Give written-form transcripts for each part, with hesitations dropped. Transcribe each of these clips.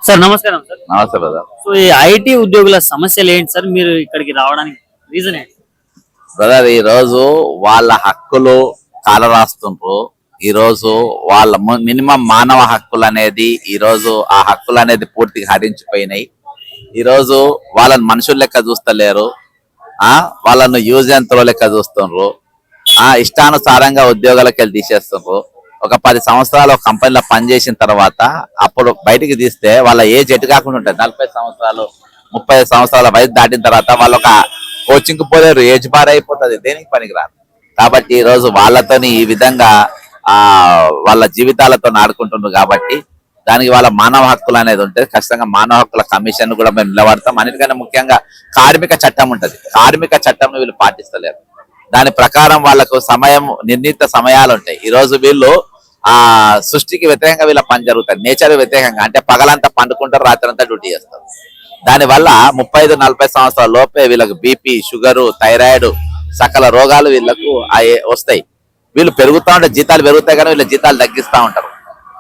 Sir నమస్కారం sir. నమస్తే brother. So ఈ ఐటీ ఉద్యోగుల సమస్యలు ఏంటి సార్? మీరు ఇక్కడికి రావడానికి రీజన్ ఏంటి? బ్రదర్ ఈ రోజు వాళ్ళ హక్కులు కాలరాస్తుండ్రు. ఈ రోజు వాళ్ళ మినిమం మానవ హక్కులు అనేది ఈ రోజు ఆ హక్కులు అనేది పూర్తిగా హరించిపోయినాయి. ఈ రోజు వాళ్ళని మనుషుల లెక్క చూస్తలేరు, వాళ్ళను యూజ్ అండ్ త్రో లెక్క చూస్తుండ్రు. ఇష్టానుసారంగా ఉద్యోగాలకు వెళ్ళి తీసేస్తుండ్రు. ఒక 10 సంవత్సరాలు ఒక కంపెనీలో పనిచేసిన తర్వాత అప్పుడు బయటికి తీస్తే వాళ్ళ ఏజ్ ఎటు కాకుండా ఉంటుంది. 40 సంవత్సరాలు 30 సంవత్సరాల వయసు దాటిన తర్వాత వాళ్ళు ఒక కోచింగ్ పోలేరు, ఏజ్ బార్ అయిపోతుంది, దేనికి పనికిరారు. కాబట్టి ఈ రోజు వాళ్ళతోని ఈ విధంగా వాళ్ళ జీవితాలతో ఆడుకుంటున్నారు. కాబట్టి దానికి వాళ్ళ మానవ హక్కులు అనేది ఉంటుంది. ఖచ్చితంగా మానవ హక్కుల కమిషన్ కూడా మేము నిలబడతాం. అన్నిటికన్నా ముఖ్యంగా కార్మిక చట్టం ఉంటుంది. కార్మిక చట్టం వీళ్ళు పాటిస్తలేరు. దాని ప్రకారం వాళ్ళకు నిర్ణీత సమయాలు ఉంటాయి. ఈ రోజు వీళ్ళు సృష్టికి వ్యతిరేకంగా వీళ్ళ పని జరుగుతుంది. నేచర్ వ్యతిరేకంగా, అంటే పగలంతా పండుకుంటారు, రాత్రి అంతా డ్యూటీ చేస్తారు. దానివల్ల 35-40 సంవత్సరాల లోపే వీళ్ళకి బీపీ, షుగరు, థైరాయిడ్ సకల రోగాలు వీళ్ళకు వస్తాయి. వీళ్ళు పెరుగుతూ ఉంటే జీతాలు పెరుగుతాయి కానీ వీళ్ళ జీతాలు తగ్గిస్తూ ఉంటారు.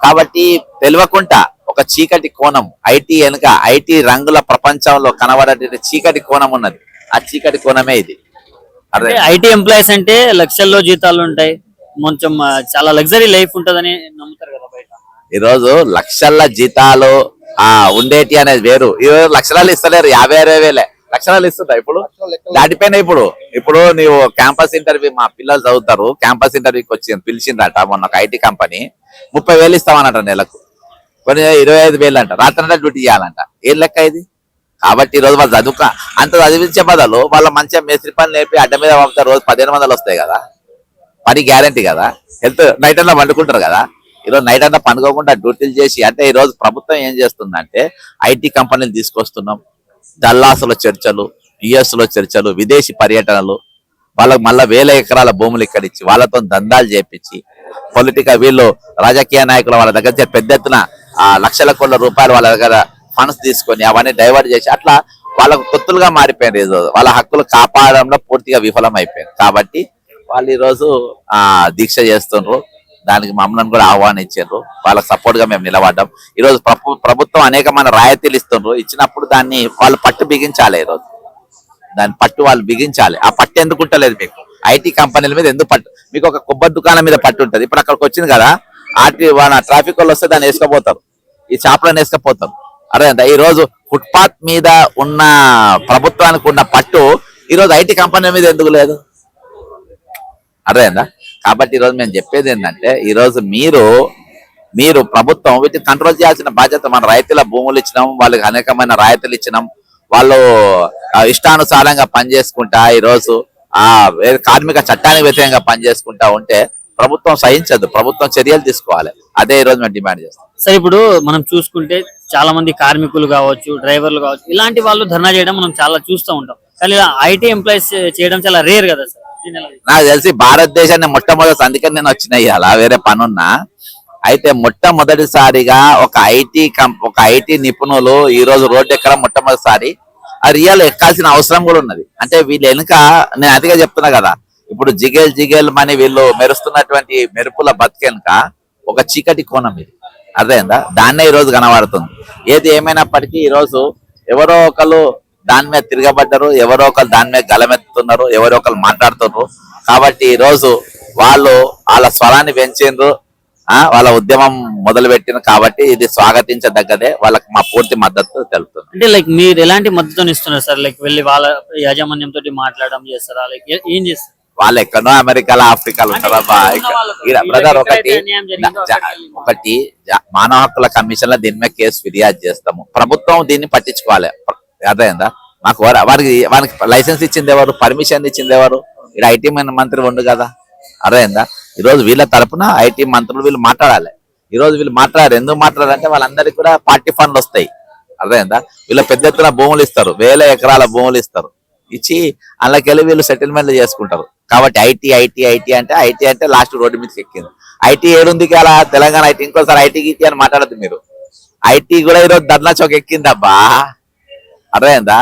కాబట్టి తెలియకుండా ఒక చీకటి కోణం ఐటీ వెనుక, ఐటీ రంగుల ప్రపంచంలో కనబడే చీకటి కోణం ఉన్నది. ఆ చీకటి కోణమే ఇది. అదే ఐటీ ఎంప్లాయీస్ అంటే లక్షల్లో జీతాలు ఉంటాయి, కొంచెం చాలా లగ్జరీ లైఫ్ ఉంటదని నమ్ముతారు కదా బయట. ఈ రోజు లక్షల జీతాలు ఉండేటి అనేది వేరు. ఈ రోజు లక్షలు ఇస్తలేరు, 50-60 లక్షలు ఇస్తుంటా ఇప్పుడు దాటిపోయినా. ఇప్పుడు నీవు క్యాంపస్ ఇంటర్వ్యూ, మా పిల్లలు చదువుతారు, క్యాంపస్ ఇంటర్వ్యూకి వచ్చి పిలిచిందట మొన్న ఒక ఐటీ కంపెనీ. 30,000 ఇస్తామన్నట నెలకు, కొన్ని 25,000 అంట, రాత్రి డ్యూటీ చేయాలంట. ఏం లెక్క ఇది? కాబట్టి ఈ రోజు వాళ్ళు అంత చదివించే బదులు వాళ్ళ మంచిగా మేస్త్రి పని నేర్పి అడ్డ మీద పంపుతారు. రోజు 1500 వస్తాయి కదా, పని గ్యారంటీ కదా. హెల్త్ నైట్ అంతా పండుకుంటారు కదా. ఈరోజు నైట్ అంతా పండుకోకుండా డ్యూటీలు చేసి, అంటే ఈ రోజు ప్రభుత్వం ఏం చేస్తుందంటే ఐటీ కంపెనీలు తీసుకొస్తున్నాం, డల్లాస్లో చర్చలు, యుఎస్ లో చర్చలు, విదేశీ పర్యటనలు, వాళ్ళకు మళ్ళీ 1000 ఎకరాల భూములు ఇక్కడిచ్చి వాళ్ళతో దందాలు చేపించి వీళ్ళు రాజకీయ నాయకుల వాళ్ళ దగ్గర పెద్ద ఎత్తున లక్షల కోట్ల రూపాయలు వాళ్ళ దగ్గర ఫండ్స్ తీసుకొని అవన్నీ డైవర్ట్ చేసి అట్లా వాళ్ళకు తొత్తులుగా మారిపోయారు. ఈరోజు వాళ్ళ హక్కులు కాపాడడంలో పూర్తిగా విఫలం అయిపోయారు. కాబట్టి వాళ్ళు ఈరోజు దీక్ష చేస్తున్నారు. దానికి మమ్మల్ని కూడా ఆహ్వానించారు. వాళ్ళకి సపోర్ట్ గా మేము నిలబడ్డాం. ఈరోజు ప్రభుత్వం అనేకమైన రాయితీలు ఇస్తున్నారు. ఇచ్చినప్పుడు దాన్ని వాళ్ళు పట్టు బిగించాలి. ఈరోజు దాని పట్టు వాళ్ళు బిగించాలి. ఆ పట్టు ఎందుకు ఉంటలేదు మీకు? ఐటీ కంపెనీల మీద ఎందుకు పట్టు? మీకు ఒక కొబ్బరి దుకాణం మీద పట్టు ఉంటుంది. ఇప్పుడు అక్కడికి వచ్చింది కదా, వాళ్ళ ట్రాఫిక్ వాళ్ళు వస్తే దాన్ని వేసుకపోతారు, ఈ షాపులను వేసుకపోతారు. అదే ఈ రోజు ఫుట్పాత్ మీద ఉన్న ప్రభుత్వానికి ఉన్న పట్టు ఈరోజు ఐటీ కంపెనీ మీద ఎందుకు లేదు? అర్థమైందా? కాబట్టి ఈరోజు మేము చెప్పేది ఏంటంటే, ఈరోజు మీరు ప్రభుత్వం వీటిని కంట్రోల్ చేయాల్సిన బాధ్యత. మన రైతుల భూములు ఇచ్చినాం, వాళ్ళకి అనేకమైన రాయితీలు ఇచ్చినాం, వాళ్ళు ఇష్టానుసారంగా పనిచేసుకుంటా ఈరోజు కార్మిక చట్టానికి వ్యతిరేకంగా పనిచేసుకుంటా ఉంటే ప్రభుత్వం సహించదు. ప్రభుత్వం చర్యలు తీసుకోవాలి. అదే ఈ రోజు మేము డిమాండ్ చేస్తాం. సరే, ఇప్పుడు మనం చూసుకుంటే చాలా మంది కార్మికులు కావచ్చు, డ్రైవర్లు కావచ్చు, ఇలాంటి వాళ్ళు ధర్నా చేయడం మనం చాలా చూస్తూ ఉంటాం. కానీ ఐటీ ఎంప్లాయీస్ చేయడం చాలా రేర్ కదా సార్. నాకు తెలిసి భారతదేశాన్ని మొట్టమొదటి, అందుకని నేను వచ్చినాయి అలా వేరే పనున్నా. అయితే మొట్టమొదటిసారిగా ఒక ఐటీ నిపుణులు ఈ రోజు రోడ్డు ఎక్కడం మొట్టమొదటిసారి. ఆ రియల్ ఎక్కాల్సిన అవసరం కూడా ఉన్నది. అంటే వీళ్ళు వెనుక, నేను అదిగా చెప్తున్నా కదా, ఇప్పుడు జిగేల్ మని వీళ్ళు మెరుస్తున్నటువంటి మెరుపుల బతికెనుక ఒక చీకటి కోణం ఇది. అర్థమైందా? దాన్నే ఈ రోజు కనబడుతుంది. ఏది ఏమైనప్పటికీ ఈ రోజు ఎవరో ఒకరు దాని మీద తిరగబడ్డారు, ఎవరో ఒకరు దాని మీద గలమెత్తుతున్నారు, ఎవరో ఒకరు మాట్లాడుతున్నారు. కాబట్టి ఈ రోజు వాళ్ళ స్వరాన్ని పెంచిండ్రు, వాళ్ళ ఉద్యమం మొదలు పెట్టిన. కాబట్టి ఇది స్వాగతించదగ్గదే. వాళ్ళకి మా పూర్తి మద్దతు తెలుపుతుంది. అంటే మీరు ఎలాంటి మద్దతు ఇస్తున్నారు సార్? వెళ్ళి వాళ్ళ యాజమాన్యంతో మాట్లాడడం చేస్తారా? ఏం చేస్తారు? వాళ్ళు ఎక్కడో అమెరికాలో, ఆఫ్రికాలో ఉంటారా బ్రదర్? ఒకటి మానవ హక్కుల కమిషన్ లో దీని మీద కేసు ఫిర్యాదు చేస్తాము. ప్రభుత్వం దీన్ని పట్టించుకోవాలి. అర్థమైందా? వానికి లైసెన్స్ ఇచ్చింది ఎవరు? పర్మిషన్ ఇచ్చింది ఎవరు? ఇక్కడ ఐటీ మంత్రి ఉండు కదా. అర్థమైందా? ఈరోజు వీళ్ళ తరపున ఐటీ మంత్రులు వీళ్ళు మాట్లాడాలి. ఈరోజు వీళ్ళు ఎందుకు మాట్లాడారంటే వాళ్ళందరికీ కూడా పార్టీ ఫండ్లు వస్తాయి. అర్థమైందా? వీళ్ళ పెద్ద ఎత్తున భూములు ఇస్తారు, 1000 ఎకరాల భూములు ఇస్తారు. ఇచ్చి అందులోకెళ్ళి వీళ్ళు సెటిల్మెంట్లు చేసుకుంటారు. కాబట్టి ఐటీ అంటే లాస్ట్ రోడ్డు మీదకి ఎక్కింది. ఐటీ ఏడుంది కదా తెలంగాణ ఐటీ. ఇంకోసారి ఐటీకి అని మాట్లాడద్దు మీరు. ఐటీ కూడా ఈరోజు ధర్నా చౌక్ ఎక్కిందబ్బా. అర్థమైందా?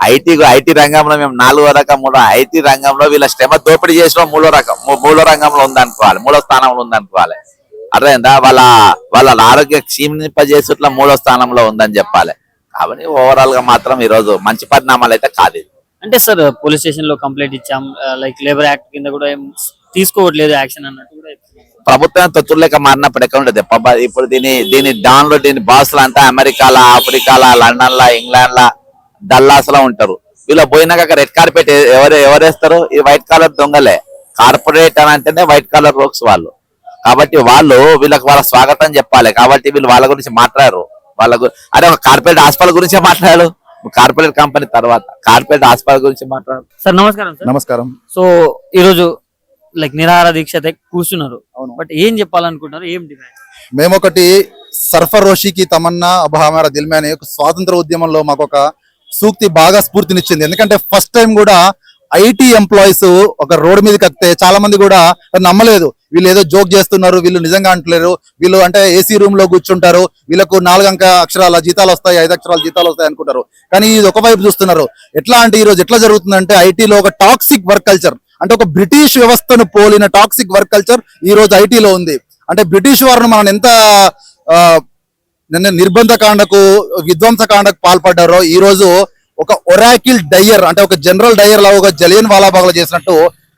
ఐటీ రంగంలో మేము 4వ రకం, ఐటీ రంగంలో వీళ్ళ శ్రమ దోపిడీ చేసిన 3వ రంగంలో ఉందనుకోవాలి, 3వ స్థానంలో ఉందనుకోవాలి. అర్థమైందా? వాళ్ళ ఆరోగ్య క్షీణింపజేసేట్లా 3వ స్థానంలో ఉందని చెప్పాలి. కాబట్టి ఓవరాల్ గా మాత్రం ఈ రోజు మంచి పరిణామాలు అయితే కాదు ఇది. అంటే సార్ పోలీస్ స్టేషన్ లో కంప్లైంట్ ఇచ్చాం, లైక్ లేబర్ యాక్ట్ కింద కూడా ఏం తీసుకోవట్లేదు యాక్షన్ అన్నట్టు కూడా చెప్తున్నారు. ప్రభుత్వం తొత్తులేక మారినప్పుడు ఎక్కడ ఉండదు ఇప్పుడు దీని డాన్లో దీని బాసులు అంతా అమెరికాలా, ఆఫ్రికాలా, లండన్ లా, ఇంగ్లాండ్ లా, డల్లాస్ లో ఉంటారు. వీళ్ళు పోయినాక రెడ్ కార్పెట్ ఎవరేస్తారు? ఈ వైట్ కాలర్ దొంగలే. కార్పొరేట్ అని అంటేనే వైట్ కాలర్ రోక్స్ వాళ్ళు. కాబట్టి వాళ్ళ స్వాగతం చెప్పాలి. కాబట్టి వీళ్ళు వాళ్ళ గురించి మాట్లాడరు. అరే ఒక కార్పొరేట్ హాస్పిటల్ గురించే మాట్లాడాడు. కార్పొరేట్ కంపెనీ తర్వాత కార్పొరేట్ హాస్పిటల్ గురించి మాట్లాడు. సార్ నమస్కారం సార్. నమస్కారం. సో ఈ రోజు లైక్ నిరాహార దీక్ష అయితే కూర్చున్నారు, అవును. బట్ ఏం చెప్పాలనుకుంటున్నారు, ఏం డిమాండ్? మేమొకటి సర్ఫరోషికి తమన్నా అబ్ హమారా దిల్ మే అనే ఒక స్వాతంత్ర ఉద్యమంలో మాకు ఒక సూక్తి బాగా స్ఫూర్తినిచ్చింది. ఎందుకంటే ఫస్ట్ టైం కూడా ఐటీ ఎంప్లాయీస్ ఒక రోడ్డు మీదకి వస్తే చాలా మంది కూడా నమ్మలేదు. వీళ్ళు ఏదో జోక్ చేస్తున్నారు, వీళ్ళు నిజంగా అంటలేరు, వీళ్ళు అంటే ఏసీ రూమ్ లో కూర్చుంటారు, వీళ్ళకు 4 అంక అక్షరాల జీతాలు వస్తాయి, 5 అక్షరాల జీతాలు వస్తాయి అనుకుంటారు. కానీ ఇది ఒకవైపు చూస్తున్నారు. ఎట్లా అంటే ఈ రోజు ఎట్లా జరుగుతుందంటే ఐటీలో ఒక టాక్సిక్ వర్క్ కల్చర్, అంటే ఒక బ్రిటిష్ వ్యవస్థను పోలిన టాక్సిక్ వర్క్ కల్చర్ ఈ రోజు ఐటీలో ఉంది. అంటే బ్రిటిష్ వారిని మనం ఎంత నిర్బంధ కాండకు, విధ్వంస కాండకు పాల్పడ్డారో ఈ రోజు ఒక ఒరాకిల్ డయ్యర్, అంటే ఒక జనరల్ డయ్యర్ లా ఒక జలియన్ వాలాబాగ్ లో చేసినట్టు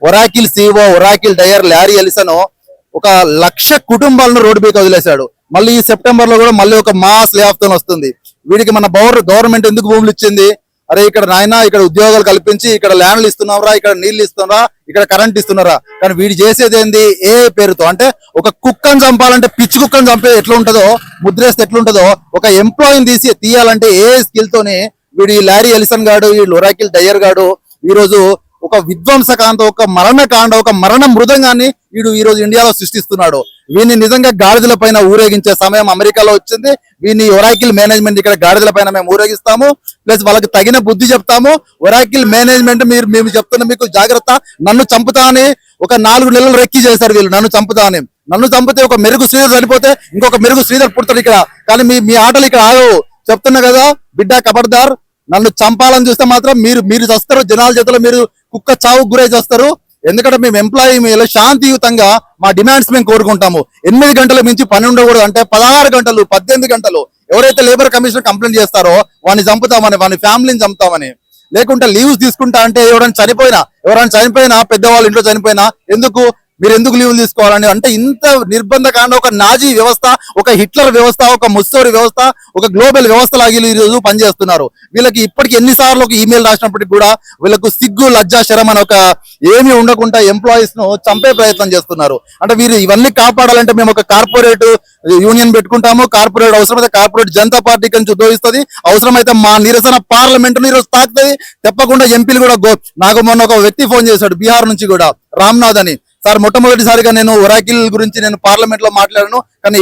Oracle CEO, Oracle Dyer Larry Ellison 1,00,000 కుటుంబాలను రోడ్డు మీద వదిలేశాడు. మళ్ళీ ఈ సెప్టెంబర్ లో కూడా మళ్ళీ ఒక మాస్ లే ఆఫ్ తో వస్తుంది. వీడికి మన గవర్నమెంట్ ఎందుకు భూములు ఇచ్చింది? అరే ఇక్కడ నాయన ఇక్కడ ఉద్యోగాలు కల్పించి ఇక్కడ ల్యాండ్లు ఇస్తున్నారా, ఇక్కడ నీళ్లు ఇస్తున్నారా, ఇక్కడ కరెంట్ ఇస్తున్నారా, కానీ వీడు చేసేది ఏంది? ఏ పేరుతో అంటే ఒక కుక్కను చంపాలంటే పిచ్చి కుక్కను చంపే ఎట్లా ఉంటుందో, ముద్రేస్తే ఎట్లుంటుందో, ఒక ఎంప్లాయీని తీయాలంటే ఏ స్కిల్ తోని వీడు ఈ ల్యారీ ఎలిసన్ గాడు, ఈ ఒరాకిల్ డయ్యర్ గాడు ఈ రోజు ఒక విధ్వంసకాంత, ఒక మరణకాండ, ఒక మరణ మృదంగాన్ని వీడు ఈ రోజు ఇండియాలో సృష్టిస్తున్నాడు. వీడిని నిజంగా గాడిదల పైన ఊరేగించే సమయం అమెరికాలో వచ్చింది. వీడిని ఒరాకిల్ మేనేజ్మెంట్ ఇక్కడ గాడిదల పైన మేము ఊరేగిస్తాము, ప్లస్ వాళ్ళకి తగిన బుద్ధి చెప్తాము. ఒరాకిల్ మేనేజ్మెంట్ మేము చెప్తున్నా మీకు జాగ్రత్త, నన్ను చంపుతా అని ఒక 4 నెలలు రెక్కి చేశారు వీళ్ళు, నన్ను చంపుతా అని. నన్ను చంపితే ఒక మెరుగు శ్రీధర్ చనిపోతే ఇంకొక మెరుగు శ్రీధర్ పుడతాడు ఇక్కడ. కానీ మీ ఆటలు ఇక్కడ ఆగవు. చెప్తున్నా కదా బిడ్డ, కబర్దార్. నన్ను చంపాలని చూస్తే మాత్రం మీరు చస్తారు, జనాల చేతిలో మీరు కుక్క చావుకు గురై చేస్తారు. ఎందుకంటే మేము ఎంప్లాయీ మీద శాంతియుతంగా మా డిమాండ్స్ మేము కోరుకుంటాము. 8 గంటల మించి పని ఉండకూడదు, అంటే 16 గంటలు, 18 గంటలు. ఎవరైతే లేబర్ కమిషన్ కంప్లైంట్ చేస్తారో వాడిని చంపుతామని, వాని ఫ్యామిలీని చంపుతామని. లేకుంటే లీవ్స్ తీసుకుంటా అంటే ఎవరైనా చనిపోయినా పెద్దవాళ్ళు ఇంట్లో చనిపోయినా మీరు ఎందుకు లీవ్లు తీసుకోవాలని, అంటే ఇంత నిర్బంధకాండ, ఒక నాజీ వ్యవస్థ, ఒక హిట్లర్ వ్యవస్థ, ఒక ముస్సోరి వ్యవస్థ, ఒక గ్లోబల్ వ్యవస్థ లాగి ఈ రోజు పనిచేస్తున్నారు. వీళ్ళకి ఇప్పటికి ఎన్నిసార్లు ఒక ఈమెయిల్ రాసినప్పటికీ కూడా వీళ్ళకు సిగ్గు, లజ్జా, శరం అని ఒక ఏమీ ఉండకుండా ఎంప్లాయీస్ ను చంపే ప్రయత్నం చేస్తున్నారు. అంటే వీరు ఇవన్నీ కాపాడాలంటే మేము ఒక కార్పొరేట్ యూనియన్ పెట్టుకుంటాము. కార్పొరేట్ అవసరమైతే కార్పొరేట్ జనతా పార్టీ నుంచి ఉద్యోగిస్తుంది, అవసరమైతే మా నిరసన పార్లమెంట్ ను ఈరోజు తాకుతుంది. తప్పకుండా ఎంపీలు కూడా నాకు మొన్న ఒక వ్యక్తి ఫోన్ చేశాడు బీహార్ నుంచి కూడా, రామ్నాథ్ అని. సార్ మొట్టమొదటిసారిగా నేను ఒరాకిల్ గురించి నేను పార్లమెంట్ లో మాట్లాడాను కానీ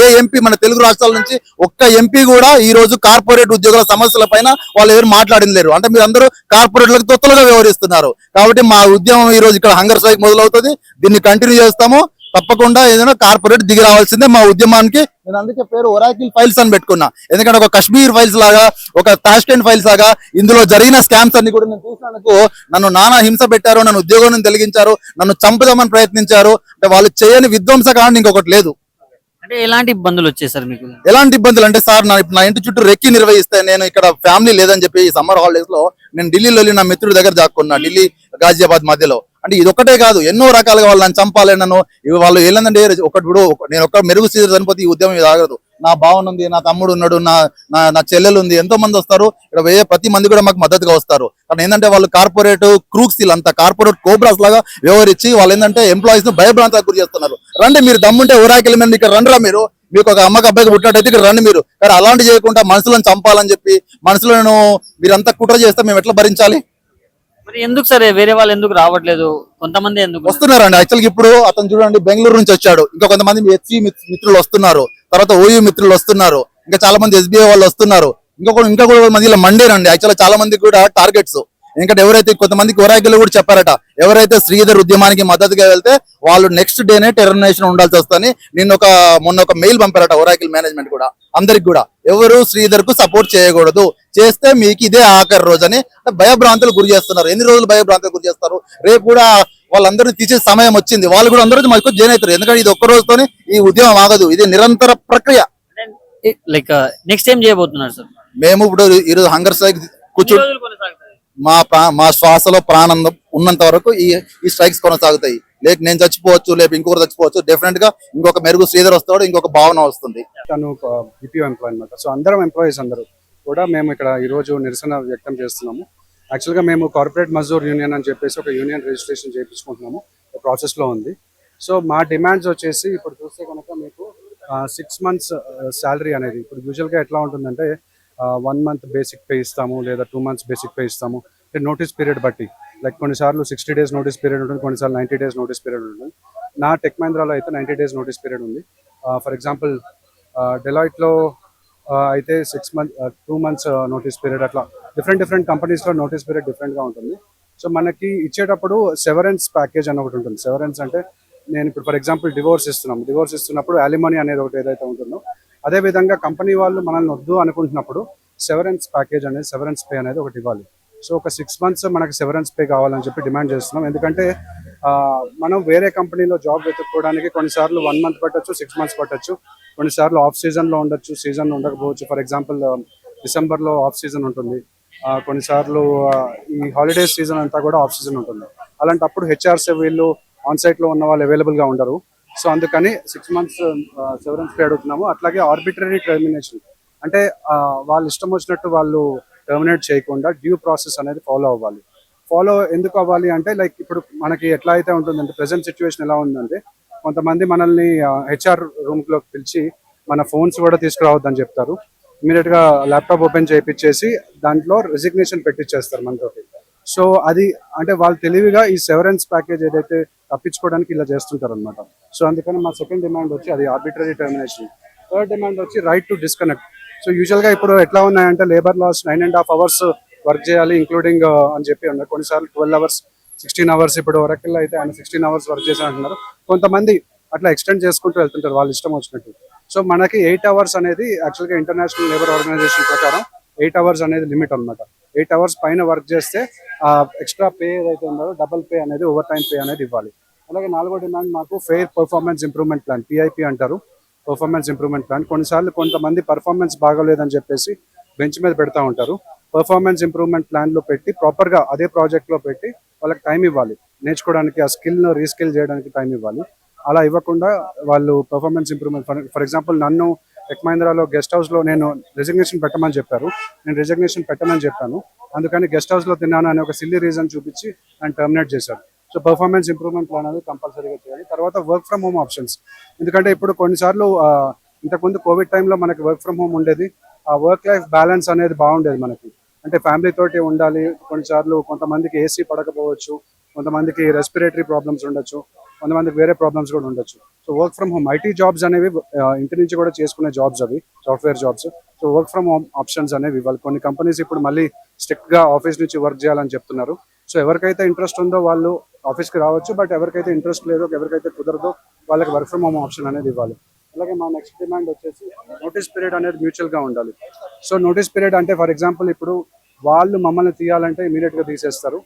ఏ ఎంపీ మన తెలుగు రాష్ట్రాల నుంచి ఒక్క ఎంపీ కూడా ఈ రోజు కార్పొరేట్ ఉద్యోగుల సమస్యల పైన వాళ్ళు ఎవరు మాట్లాడింది లేరు. అంటే మీరు అందరూ కార్పొరేట్లకు తొత్తులుగా వ్యవహరిస్తున్నారు. కాబట్టి మా ఉద్యమం ఈ రోజు ఇక్కడ హంగర్ స్ట్రైక్ మొదలవుతుంది. దీన్ని కంటిన్యూ చేస్తాము. తప్పకుండా ఏదైనా కార్పొరేట్ దిగి రావాల్సిందే మా ఉద్యమానికి. నేను అందుకే పేరు ఒరాకిల్ ఫైల్స్ అని పెట్టుకున్నా. ఎందుకంటే ఒక కశ్మీర్ ఫైల్స్ లాగా, ఒక తాష్కెంట్ ఫైల్స్ లాగా ఇందులో జరిగిన స్కామ్స్ అన్ని కూడా నేను చూసినందుకు నన్ను నానా హింస పెట్టారు, నన్ను ఉద్యోగం నుంచి తొలగించారు, నన్ను చంపుదామని ప్రయత్నించారు. అంటే వాళ్ళు చేయని విధ్వంసకాండ ఇంకొకటి లేదు. అంటే ఎలాంటి ఇబ్బందులు వచ్చాయి సార్ మీకు? ఎలాంటి ఇబ్బందులు అంటే సార్ నా ఇంటి చుట్టూ రెక్కి నిర్వహిస్తే నేను ఇక్కడ ఫ్యామిలీ లేదని చెప్పి ఈ సమ్మర్ హాలిడేస్ లో నేను ఢిల్లీలో వెళ్ళి నా మిత్రుడి దగ్గర దాక్కున్నా, ఢిల్లీ గాజియాబాద్ మధ్యలో. అంటే ఇది ఒకటే కాదు, ఎన్నో రకాలుగా వాళ్ళు నన్ను చంపాలి, వాళ్ళు ఏంటంటే నేను ఒక్క మెరుగు సీజన్ చనిపోతే ఈ ఉద్యమం ఇది ఆగదు. నా భావన ఉంది, నా తమ్ముడు ఉన్నాడు, నా చెల్లెలు ఉంది, ఎంతో మంది వస్తారు ఇక్కడ, ప్రతి మంది కూడా మాకు మద్దతుగా వస్తారు. కానీ ఏంటంటే వాళ్ళు కార్పొరేట్ క్రూక్స్, అంతా కార్పొరేట్ కోబ్రాస్ లాగా వ్యవహరించి వాళ్ళు ఏంటంటే ఎంప్లాయీస్ ను భయభ్రాంతాలకు గురి చేస్తున్నారు. రండి మీరు దమ్ముంటే ఒరాకిల్ మీద ఇక్కడ రండిరా, మీకు ఒక అమ్మకి అబ్బాయికి పుట్టినట్టయితే ఇక్కడ రండి మీరు. కానీ అలాంటి చేయకుండా మనుషులను చంపాలని చెప్పి మనుషులను మీరంతా కుట్ర చేస్తే మేము ఎట్లా భరించాలి? మరి ఎందుకు సరే వేరే వాళ్ళు ఎందుకు రావట్లేదు? కొంతమంది ఎందుకు వస్తున్నారండి. యాక్చువల్గా ఇప్పుడు అతను చూడండి బెంగళూరు నుంచి వచ్చాడు, ఇంకా కొంతమంది హెచ్సి మిత్రులు వస్తున్నారు, తర్వాత ఓయూ మిత్రులు వస్తున్నారు, ఇంకా చాలా మంది ఎస్బీఐ వాళ్ళు వస్తున్నారు, ఇంకా కూడా మంది ఇలా మండేనండి. యాక్చువల్గా చాలా మంది కూడా టార్గెట్స్. ఎందుకంటే ఎవరైతే కొంతమందికి ఒరాకిల్ కూడా చెప్పారట, ఎవరైతే శ్రీధర్ ఉద్యమానికి మద్దతుగా వెళ్తే వాళ్ళు నెక్స్ట్ డేనే టెర్మినేషన్ ఉండాల్సి వస్తుందని మొన్న ఒక మెయిల్ పంపారట ఒరాకిల్ మేనేజ్మెంట్ కూడా అందరికి కూడా. ఎవరు శ్రీధర్ కు సపోర్ట్ చేయకూడదు, చేస్తే మీకు ఇదే ఆఖరి రోజు అని భయభ్రాంతులు గురి చేస్తున్నారు. ఎన్ని రోజులు భయభ్రాంతులు గురి చేస్తారు? రేపు కూడా వాళ్ళందరినీ తీసే సమయం వచ్చింది. వాళ్ళు కూడా అందరూ మాకు జాయిన్ అవుతారు. ఎందుకంటే ఇది ఒక్క రోజుతోనే ఈ ఉద్యమం ఆగదు, ఇది నిరంతర ప్రక్రియ. లైక్ నెక్స్ట్ ఏం చేయబోతున్నారు సార్? మేము ఇప్పుడు ఈరోజు హంగర్ స్ట్రైక్ కూర్చో మా శ్వాసలో ప్రాణం ఉన్నంత వరకు ఈ స్ట్రైక్స్ కొనసాగుతాయి. లేక నేను చచ్చిపోవచ్చు, లేక ఇంకొకరు చచ్చిపోవచ్చు. డెఫినెట్ గా ఇంకొక మెరుగు శ్రీధర్ వస్తాడు, ఇంకొక భావన వస్తుంది. తను BPO ఎంప్లాయ్ అనమాట. సో అందరం ఎంప్లాయీస్ అందరూ కూడా మేము ఇక్కడ ఈ రోజు నిరసన వ్యక్తం చేస్తున్నాము. యాక్చువల్గా మేము కార్పొరేట్ మజ్దూర్ యూనియన్ అని చెప్పేసి ఒక యూనియన్ రిజిస్ట్రేషన్ చేయించుకుంటున్నాము, ప్రాసెస్లో ఉంది. సో మా డిమాండ్స్ వచ్చేసి ఇప్పుడు చూస్తే కనుక మీకు 6 months శాలరీ అనేది ఇప్పుడు యూజువల్గా ఎట్లా ఉంటుందంటే 1 month బేసిక్ పే ఇస్తాము, లేదా 2 months బేసిక్ పే ఇస్తాము. నోటీస్ పీరియడ్ బట్టి లైక్ కొన్నిసార్లు 60 days నోటీస్ పీరియడ్ ఉంటుంది, కొన్నిసార్లు 90 days నోటీస్ పీరియడ్ ఉంటుంది. నా టెక్ మహీంద్రాలో అయితే 90 days నోటీస్ పీరియడ్ ఉంది. ఫర్ ఎగ్జాంపుల్ డెలాయిట్లో అయితే 2 months నోటీస్ పీరియడ్. అట్లా డిఫరెంట్ కంపెనీస్లో నోటీస్ పీరియడ్ డిఫరెంట్గా ఉంటుంది. సో మనకి ఇచ్చేటప్పుడు సెవరెన్స్ ప్యాకేజ్ అని ఒకటి ఉంటుంది. సెవరెన్స్ అంటే నేను ఇప్పుడు ఫర్ ఎగ్జాంపుల్ డివోర్స్ ఇస్తున్నప్పుడు అలిమనీ అనేది ఒకటి ఏదైతే ఉంటుందో, అదే విధంగా కంపెనీ వాళ్ళు మనల్ని వద్దు అనుకుంటున్నప్పుడు సెవరెన్స్ ప్యాకేజ్ అనేది, సెవరెన్స్ పే అనేది ఒకటి ఇవ్వాలి. సో ఒక 6 months మనకి సెవరెన్స్ పే కావాలని చెప్పి డిమాండ్ చేస్తున్నాం. ఎందుకంటే మనం వేరే కంపెనీలో జాబ్ వెతుక్కోవడానికి కొన్నిసార్లు 1 month పట్టచ్చు, 6 months పట్టచ్చు. కొన్నిసార్లు ఆఫ్ సీజన్లో ఉండొచ్చు, సీజన్ ఉండకపోవచ్చు. ఫర్ ఎగ్జాంపుల్ డిసెంబర్లో ఆఫ్ సీజన్ ఉంటుంది, కొన్నిసార్లు ఈ హాలిడేస్ సీజన్ అంతా కూడా ఆఫ్ సీజన్ ఉంటుంది. అలాంటప్పుడు హెచ్ఆర్స్ వీళ్ళు ఆన్ సైట్లో ఉన్న వాళ్ళు అవైలబుల్గా ఉండరు. సో అందుకని 6 months సెవరెన్స్ పే అడుగుతున్నాము. అట్లాగే ఆర్బిటరీ టర్మినేషన్ అంటే వాళ్ళు ఇష్టం వచ్చినట్టు వాళ్ళు టర్మినేట్ చేయకుండా డ్యూ ప్రాసెస్ అనేది ఫాలో ఎందుకు అవ్వాలి అంటే లైక్ ఇప్పుడు మనకి ఎట్లా అయితే ఉంటుందంటే ప్రెసెంట్ సిచ్యువేషన్ ఎలా ఉందంటే కొంతమంది మనల్ని HR రూమ్లోకి పిలిచి మన ఫోన్స్ కూడా తీసుకురావద్దని చెప్తారు. ఇమీడియట్ గా ల్యాప్టాప్ ఓపెన్ చేయించేసి దాంట్లో రెసిగ్నేషన్ పెట్టించేస్తారు మనతోటి. సో అది అంటే వాళ్ళు తెలివిగా ఈ సెవరెన్స్ ప్యాకేజ్ ఏదైతే తప్పించుకోవడానికి ఇలా చేస్తుంటారు అనమాట. సో అందుకని మా సెకండ్ డిమాండ్ వచ్చి అది ఆర్బిటరీ టర్మినేషన్. థర్డ్ డిమాండ్ వచ్చి రైట్ టు డిస్కనెక్ట్. సో యూజువల్గా ఇప్పుడు ఎట్లా ఉన్నాయంటే లేబర్ లాస్ 9.5 hours వర్క్ చేయాలి ఇంక్లూడింగ్ అని చెప్పి ఉన్నారు. కొన్నిసార్లు 12 hours, 16 hours. ఇప్పుడు వరకు అయితే ఆయన 16 hours వర్క్ చేసి అంటున్నారు. కొంతమంది అట్లా ఎక్స్టెండ్ చేసుకుంటూ వెళ్తుంటారు వాళ్ళు ఇష్టం వచ్చినట్టు. సో మనకి 8 hours అనేది యాక్చువల్గా ఇంటర్నేషనల్ లేబర్ ఆర్గనైజేషన్ ప్రకారం 8 hours అనేది లిమిట్ అనమాట. 8 hours పైన వర్క్ చేస్తే ఎక్స్ట్రా పే ఏదైతే ఉందో డబుల్ పే అనేది, ఓవర్ టైం పే అనేది ఇవ్వాలి. అలాగే 4వ డిమాండ్ మాకు fair performance improvement plan, PIP అంటారు, పర్ఫార్మెన్స్ ఇంప్రూవ్మెంట్ ప్లాన్. కొన్నిసార్లు కొంతమంది పర్ఫార్మెన్స్ బాగోలేదని చెప్పేసి బెంచ్ మీద పెడతా ఉంటారు. పర్ఫార్మెన్స్ ఇంప్రూవ్మెంట్ ప్లాన్లో పెట్టి ప్రాపర్గా అదే ప్రాజెక్ట్లో పెట్టి వాళ్ళకి టైం ఇవ్వాలి, నేర్చుకోవడానికి ఆ స్కిల్ను రీస్కిల్ చేయడానికి టైం ఇవ్వాలి. అలా ఇవ్వకుండా వాళ్ళు పర్ఫార్మెన్స్ ఇంప్రూవ్మెంట్ ఫర్ ఎగ్జాంపుల్ నన్ను టెక్ మహీంద్రాలో గెస్ట్ హౌస్లో నేను రెసిగ్నేషన్ పెట్టమని చెప్పారు, నేను రెసిగ్నేషన్ పెట్టమని చెప్పాను. అందుకని గెస్ట్ హౌస్లో తిన్నాను అనే ఒక సిల్లీ రీజన్ చూపించి నన్ను టర్మినేట్ చేశారు. సో పర్ఫార్మెన్స్ ఇంప్రూవ్మెంట్ ప్లాన్ అనేది కంపల్సరీగా చేయాలి. తర్వాత వర్క్ ఫ్రమ్ హోమ్ ఆప్షన్స్. ఎందుకంటే ఇప్పుడు కొన్నిసార్లు ఇంతకుముందు కోవిడ్ టైంలో మనకి వర్క్ ఫ్రమ్ హోమ్ ఉండేది. ఆ వర్క్ లైఫ్ బ్యాలెన్స్ అనేది బాగుండేది మనకి. అంటే ఫ్యామిలీ తోటి ఉండాలి. కొన్నిసార్లు కొంతమందికి AC పడకపోవచ్చు, కొంతమందికి రెస్పిరేటరీ ప్రాబ్లమ్స్ ఉండొచ్చు, కొంతమందికి వేరే ప్రాబ్లమ్స్ కూడా ఉండొచ్చు. So work from home IT jobs అనేవి ఇంటి నుంచి కూడా చేసుకునే జాబ్స్, అవి software jobs. So work from home options అనేవి ఇవ్వాలి. కొన్ని కంపెనీస్ ఇప్పుడు మళ్ళీ స్ట్రిక్ట్గా ఆఫీస్ నుంచి వర్క్ చేయాలని చెప్తున్నారు. సో ఎవరికైతే ఇంట్రెస్ట్ ఉందో వాళ్ళు ఆఫీస్కి రావచ్చు, బట్ ఎవరికైతే ఇంట్రెస్ట్ లేదో, ఎవరికైతే కుదరదో వాళ్ళకి వర్క్ ఫ్రమ్ హోమ్ ఆప్షన్ అనేది ఇవ్వాలి. అలాగే మా నెక్స్ట్ డిమాండ్ వచ్చేసి నోటీస్ పీరియడ్ అనేది మ్యూచువల్గా ఉండాలి. సో నోటీస్ పీరియడ్ అంటే ఫర్ ఎగ్జాంపుల్ ఇప్పుడు వాళ్ళు మమ్మల్ని తీయాలంటే ఇమీడియట్గా తీసేస్తారు.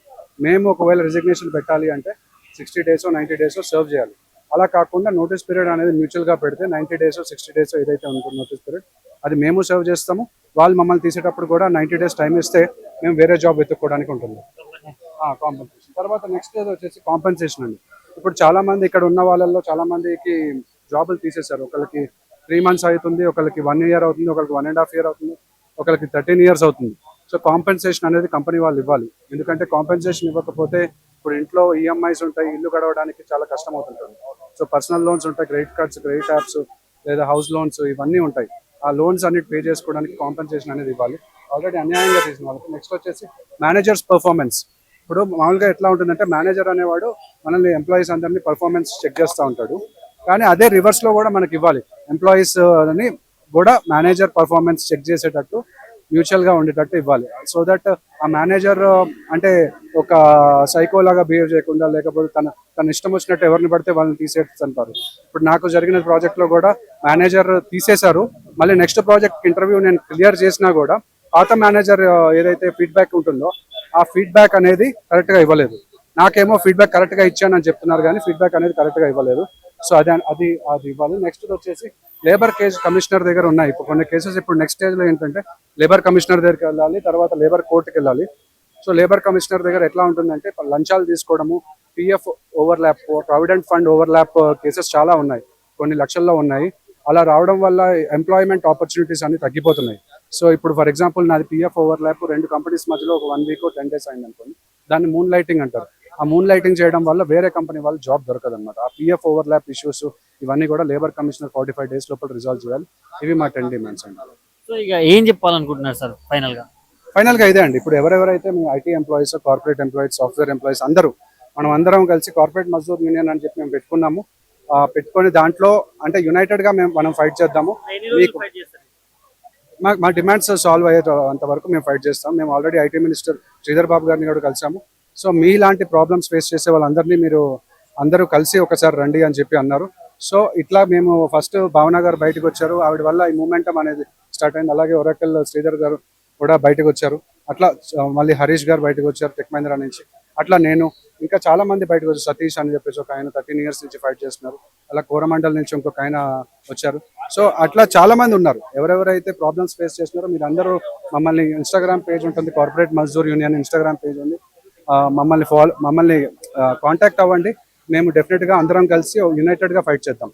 మేము ఒకవేళ రిజిగ్నేషన్ పెట్టాలి అంటే 60 days 90 days సర్వ్ చేయాలి. అలా కాకుండా నోటీస్ పీరియడ్ అనేది మ్యూచువల్గా పెడితే 90 days 60 days ఏదైతే ఉంటుందో నోటీస్ పీరియడ్ అది మేము సర్వ్ చేస్తాము. వాళ్ళు మమ్మల్ని తీసేటప్పుడు కూడా 90 days టైం ఇస్తే మేము వేరే జాబ్ వెతుక్కోవడానికి ఉంటుంది. కాంపెన్సేషన్. తర్వాత నెక్స్ట్ ఏదో వచ్చేసి కాంపెన్సేషన్ అండి. ఇప్పుడు చాలా మంది ఇక్కడ ఉన్న వాళ్ళల్లో చాలా మందికి జాబులు తీసేశారు. ఒకరికి 3 months అవుతుంది, ఒకరికి 1 year అవుతుంది, ఒకరికి 1.5 years అవుతుంది, ఒకరికి 13 years అవుతుంది. సో కాంపెన్సేషన్ అనేది కంపెనీ వాళ్ళు ఇవ్వాలి. ఎందుకంటే కాంపెన్సేషన్ ఇవ్వకపోతే ఇప్పుడు ఇంట్లో EMIs ఉంటాయి, ఇల్లు గడవడానికి చాలా కష్టం అవుతుంటుంది. సో పర్సనల్ లోన్స్ ఉంటాయి, క్రెడిట్ కార్డ్స్, క్రెడిట్ యాప్స్, లేదా హౌస్ లోన్స్ ఇవన్నీ ఉంటాయి. ఆ లోన్స్ అన్నిటి పే చేసుకోవడానికి కాంపెన్సేషన్ అనేది ఇవ్వాలి. ఆల్రెడీ అన్యాయంగా తీసిన వాళ్ళకి. నెక్స్ట్ వచ్చేసి మేనేజర్స్ పర్ఫార్మెన్స్. ఇప్పుడు మామూలుగా ఎట్లా ఉంటుందంటే మేనేజర్ అనేవాడు మనల్ని ఎంప్లాయీస్ అందరినీ పర్ఫార్మెన్స్ చెక్ చేస్తూ ఉంటాడు. కానీ అదే రివర్స్లో కూడా మనకి ఇవ్వాలి. ఎంప్లాయీస్ అని కూడా మేనేజర్ పర్ఫార్మెన్స్ చెక్ చేసేటట్టు మ్యూచువల్గా ఉండేటట్టు ఇవ్వాలి. సో దట్ ఆ మేనేజర్ అంటే ఒక సైకోలాగా బిహేవ్ చేయకుండా, లేకపోతే తన ఇష్టం వచ్చినట్టు ఎవరిని పడితే వాళ్ళని తీసేస్తుంటారు. ఇప్పుడు నాకు జరిగిన ప్రాజెక్ట్లో కూడా మేనేజర్ తీసేశారు. మళ్ళీ నెక్స్ట్ ప్రాజెక్ట్ ఇంటర్వ్యూ నేను క్లియర్ చేసినా కూడా పాత మేనేజర్ ఏదైతే ఫీడ్బ్యాక్ ఉంటుందో ఆ ఫీడ్బ్యాక్ అనేది కరెక్ట్గా ఇవ్వలేదు. నాకేమో ఫీడ్బ్యాక్ కరెక్ట్ గా ఇచ్చానని చెప్తున్నారు కానీ ఫీడ్బ్యాక్ అనేది కరెక్ట్ గా ఇవ్వలేదు. సో అది ఇవ్వాలి. నెక్స్ట్ వచ్చేసి లేబర్ కేసు కమిషనర్ దగ్గర ఉన్నాయి. ఇప్పుడు కొన్ని కేసెస్ ఇప్పుడు నెక్స్ట్ స్టేజ్ లో ఏంటంటే లేబర్ కమిషనర్ దగ్గరికి వెళ్ళాలి, తర్వాత లేబర్ కోర్టుకి వెళ్ళాలి. సో లేబర్ కమిషనర్ దగ్గర ఎట్లా ఉంటుందంటే లంచాలు తీసుకోవడము, PF overlap, provident fund overlap cases చాలా ఉన్నాయి, కొన్ని లక్షల్లో ఉన్నాయి. అలా రావడం వల్ల ఎంప్లాయ్మెంట్ ఆపర్చునిటీస్ అన్ని తగ్గిపోతున్నాయి. సో ఇప్పుడు ఫర్ ఎగ్జాంపుల్ నాది పిఎఫ్ ఓవర్లాప్ 2 కంపెనీస్ మధ్యలో ఒక 1 వీక్ 10 days అయింది అనుకోండి, దాన్ని మూన్ లైటింగ్ అంటారు. ఆ మూన్ లైటింగ్ చేయడం వల్ల వేరే కంపెనీ వాళ్ళు జాబ్ దొరకదు అనమాట. ఆ పిఎఫ్ ఓవర్లాప్ ఇష్యూస్ ఇవన్నీ కూడా లేబర్ కమిషనర్ 45 days లోపల రిజాల్వ్ చేయాలి. ఇవి మా 10 demands అండి. సో ఇక ఏం చెప్పాలనుకుంటున్నారు సార్ ఫైనల్ గా ఇదే అండి, ఇప్పుడు ఎవరెవరైతే మీ IT employees, corporate employees, software employees మనం అందరం కలిసి కార్పొరేట్ మజ్దూర్ యూనియన్ అని చెప్పి మేము పెట్టుకున్నాము. పెట్టుకొని దాంట్లో అంటే యునైటెడ్ గా మనం ఫైట్ చేద్దాము. మీకు మా డిమాండ్స్ సాల్వ్ అయ్యేంత వరకు మేము ఫైట్ చేస్తాం. మేము already IT minister Sridhar Babu గారిని కూడా కలిసాము. సో మీలాంటి ప్రాబ్లమ్స్ ఫేస్ చేసే వాళ్ళందరినీ మీరు అందరూ కలిసి ఒకసారి రండి అని చెప్పి అన్నారు. సో ఇట్లా మేము ఫస్ట్ భావన గారు బయటకు వచ్చారు, ఆవిడ వల్ల ఈ మూమెంటం అనేది స్టార్ట్ అయింది. అలాగే ఒరాకల్ శ్రీధర్ గారు కూడా బయటకు వచ్చారు. అట్లా మళ్ళీ హరీష్ గారు బయటకు వచ్చారు టెక్ మహీంద్రా నుంచి. అట్లా నేను ఇంకా చాలా మంది బయటకు వచ్చారు. సతీష్ అని చెప్పేసి ఒక ఆయన 13 years నుంచి ఫైట్ చేస్తున్నారు. అలా కోరమండల్ నుంచి ఇంకొక ఆయన వచ్చారు. సో అట్లా చాలా మంది ఉన్నారు. ఎవరెవరైతే ప్రాబ్లమ్స్ ఫేస్ చేస్తున్నారో మీరు అందరూ మమ్మల్ని ఇన్స్టాగ్రామ్ పేజ్ ఉంటుంది, corporate Mazdoor union Instagram page ఉంది, మమ్మల్ని కాంటాక్ట్ అవ్వండి. మేము డెఫినెట్ గా అందరం కలిసి యునైటెడ్ గా ఫైట్ చేద్దాం.